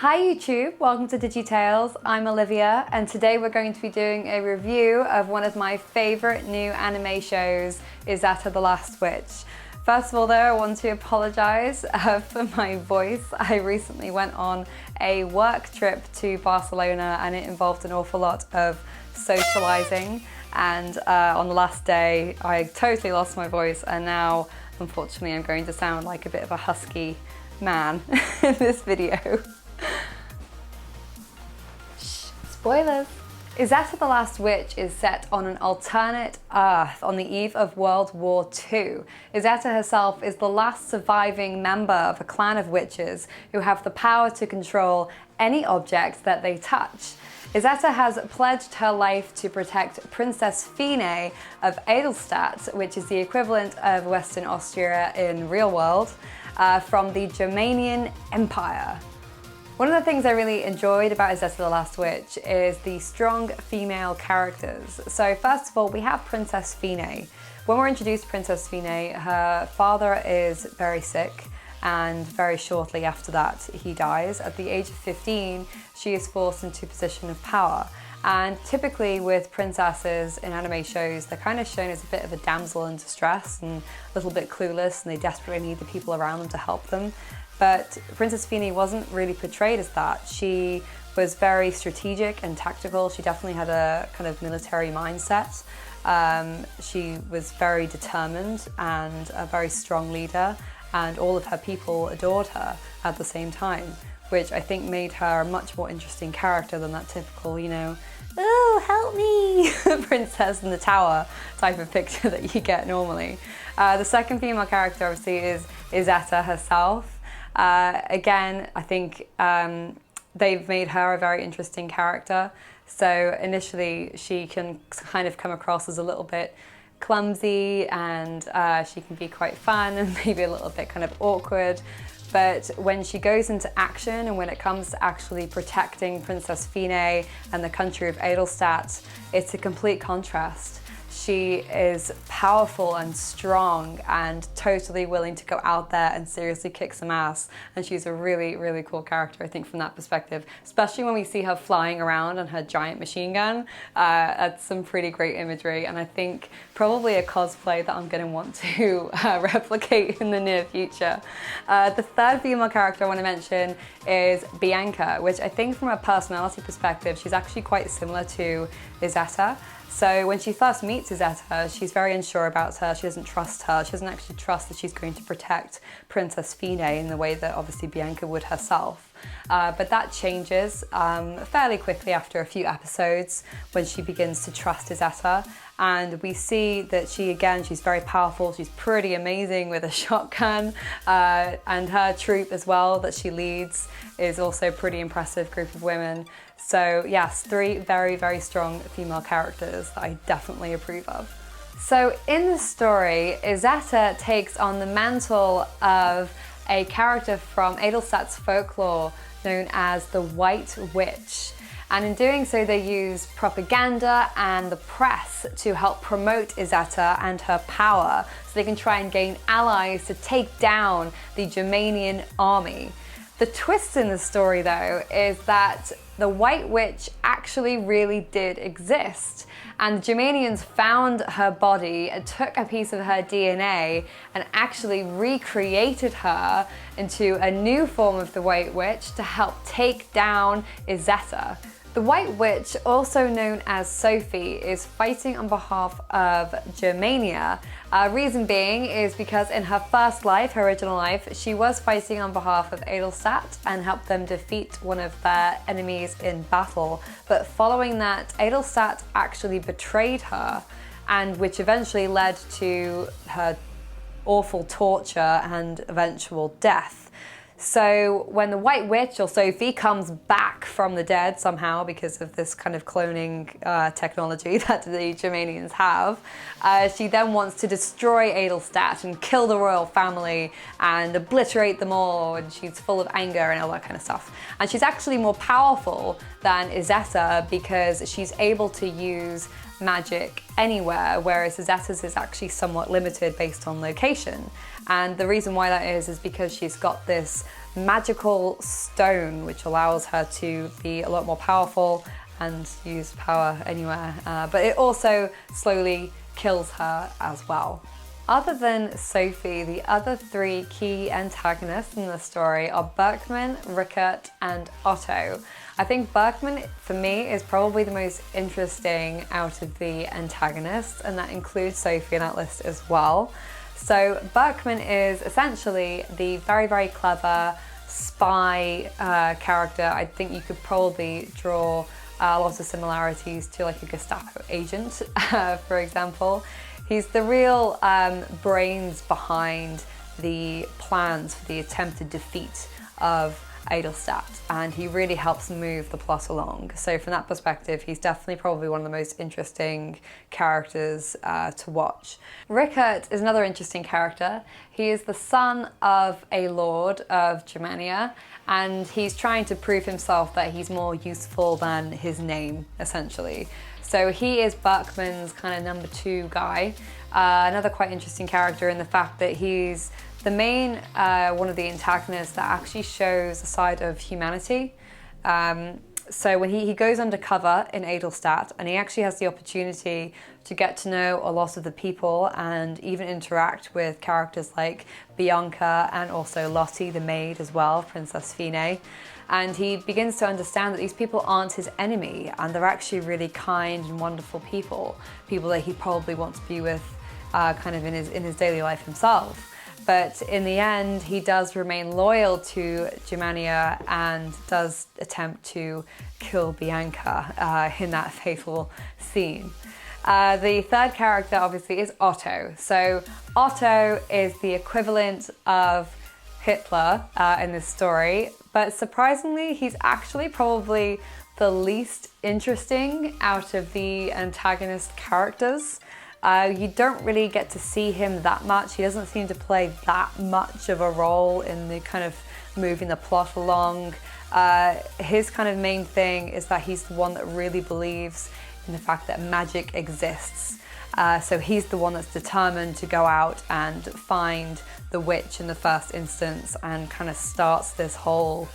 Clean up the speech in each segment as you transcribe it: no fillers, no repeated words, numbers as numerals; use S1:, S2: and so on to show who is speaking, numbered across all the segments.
S1: Hi YouTube, welcome to DigiTales. I'm Olivia and today we're going to be doing a review of one of my favorite new anime shows, Izetta The Last Witch. First of all though, I want to apologize for my voice. I recently went on a work trip to Barcelona and it involved an awful lot of socializing, and on the last day I totally lost my voice and now unfortunately I'm going to sound like a bit of a husky man in this video. Spoilers! Izetta The Last Witch is set on an alternate Earth on the eve of World War II. Izetta herself is the last surviving member of a clan of witches who have the power to control any object that they touch. Izetta has pledged her life to protect Princess Fine of Edelstadt, which is the equivalent of Western Austria in real world, from the Germanian Empire. One of the things I really enjoyed about Izetta The Last Witch is the strong female characters. So first of all, we have Princess Fine. When we're introduced to Princess Fine, her father is very sick and very shortly after that he dies. At the age of 15, she is forced into a position of power. And typically with princesses in anime shows, they're kind of shown as a bit of a damsel in distress and a little bit clueless, and they desperately need the people around them to help them. But Princess Fine wasn't really portrayed as that. She was very strategic and tactical. She definitely had a kind of military mindset. She was very determined and a very strong leader, and all of her people adored her at the same time, which I think made her a much more interesting character than that typical, you know, oh, help me, princess in the tower type of picture that you get normally. The second female character obviously is Izetta herself. Again, I think they've made her a very interesting character. So initially she can kind of come across as a little bit clumsy, and she can be quite fun and maybe a little bit kind of awkward. But when she goes into action and when it comes to actually protecting Princess Fine and the country of Edelstadt, it's a complete contrast. She is powerful and strong and totally willing to go out there and seriously kick some ass. And she's a really, really cool character, I think, from that perspective, especially when we see her flying around on her giant machine gun. That's some pretty great imagery, and I think probably a cosplay that I'm going to want to replicate in the near future. The third female character I want to mention is Bianca, which I think from a personality perspective, she's actually quite similar to Izetta. So when she first meets Izetta, she's very unsure about her, she doesn't trust her, she doesn't actually trust that she's going to protect Princess Fine in the way that obviously Bianca would herself. But that changes fairly quickly after a few episodes when she begins to trust Izetta. And we see that she's very powerful, she's pretty amazing with a shotgun, and her troop as well that she leads is also a pretty impressive group of women. So yes, three very, very strong female characters that I definitely approve of. So in the story, Izetta takes on the mantle of a character from Edelstadt's folklore known as the White Witch. And in doing so, they use propaganda and the press to help promote Izetta and her power so they can try and gain allies to take down the Germanian army. The twist in the story, though, is that the White Witch actually really did exist. And the Germanians found her body and took a piece of her DNA and actually recreated her into a new form of the White Witch to help take down Izetta. The White Witch, also known as Sophie, is fighting on behalf of Germania. Reason being is because in her first life, her original life, she was fighting on behalf of Edelstadt and helped them defeat one of their enemies in battle. But following that, Edelstadt actually betrayed her, and which eventually led to her awful torture and eventual death. So when the White Witch, or Sophie, comes back from the dead somehow because of this kind of cloning technology that the Germanians have, she then wants to destroy Edelstadt and kill the royal family and obliterate them all, and she's full of anger and all that kind of stuff. And she's actually more powerful than Izetta because she's able to use magic anywhere, whereas Izetta's is actually somewhat limited based on location. And the reason why that is because she's got this magical stone which allows her to be a lot more powerful and use power anywhere, but it also slowly kills her as well. Other than Sophie, the other three key antagonists in the story are Berkman, Rickert, and Otto. I think Berkman, for me, is probably the most interesting out of the antagonists, and that includes Sophie in that list as well. So Berkman is essentially the very, very clever spy character. I think you could probably draw lots of similarities to like a Gestapo agent, for example. He's the real brains behind the plans for the attempted defeat of Edelstadt, and he really helps move the plot along. So from that perspective, he's definitely probably one of the most interesting characters to watch. Rickert is another interesting character. He is the son of a lord of Germania, and he's trying to prove himself that he's more useful than his name, essentially. So he is Berkman's kind of number two guy. Another quite interesting character in the fact that he's the main one of the antagonists that actually shows a side of humanity. So when he goes undercover in Edelstadt, and he actually has the opportunity to get to know a lot of the people and even interact with characters like Bianca and also Lottie the maid as well, Princess Fine. And he begins to understand that these people aren't his enemy, and they're actually really kind and wonderful people that he probably wants to be with kind of in his daily life himself. But in the end, he does remain loyal to Germania and does attempt to kill Bianca in that fatal scene. The third character obviously is Otto. So Otto is the equivalent of Hitler in this story, but surprisingly, he's actually probably the least interesting out of the antagonist characters. You don't really get to see him that much. He doesn't seem to play that much of a role in the kind of moving the plot along. His kind of main thing is that he's the one that really believes in the fact that magic exists. So he's the one that's determined to go out and find the witch in the first instance and kind of starts this whole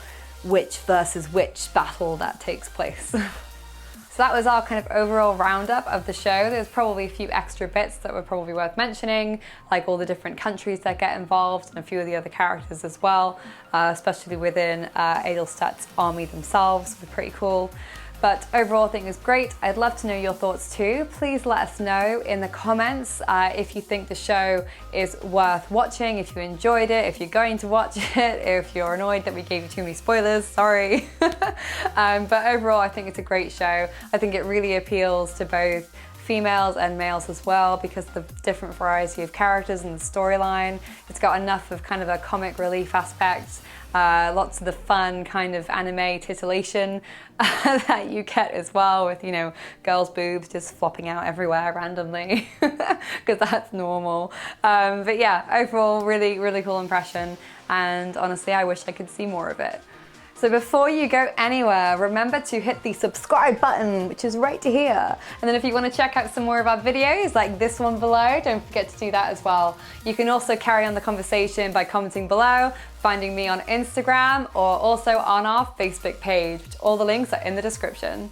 S1: witch versus witch battle that takes place. So that was our kind of overall roundup of the show. There's probably a few extra bits that were probably worth mentioning, like all the different countries that get involved and a few of the other characters as well, especially within Edelstadt's army themselves. They're pretty cool. But overall, I think it's great. I'd love to know your thoughts too. Please let us know in the comments if you think the show is worth watching, if you enjoyed it, if you're going to watch it, if you're annoyed that we gave you too many spoilers, sorry. But overall, I think it's a great show. I think it really appeals to both females and males as well because of the different variety of characters and the storyline. It's got enough of kind of a comic relief aspect. Lots of the fun kind of anime titillation that you get as well with, you know, girls' boobs just flopping out everywhere randomly because that's normal. But yeah, overall, really, really cool impression. And honestly, I wish I could see more of it. So before you go anywhere, remember to hit the subscribe button, which is right here. And then if you want to check out some more of our videos, like this one below, don't forget to do that as well. You can also carry on the conversation by commenting below, finding me on Instagram, or also on our Facebook page, which all the links are in the description.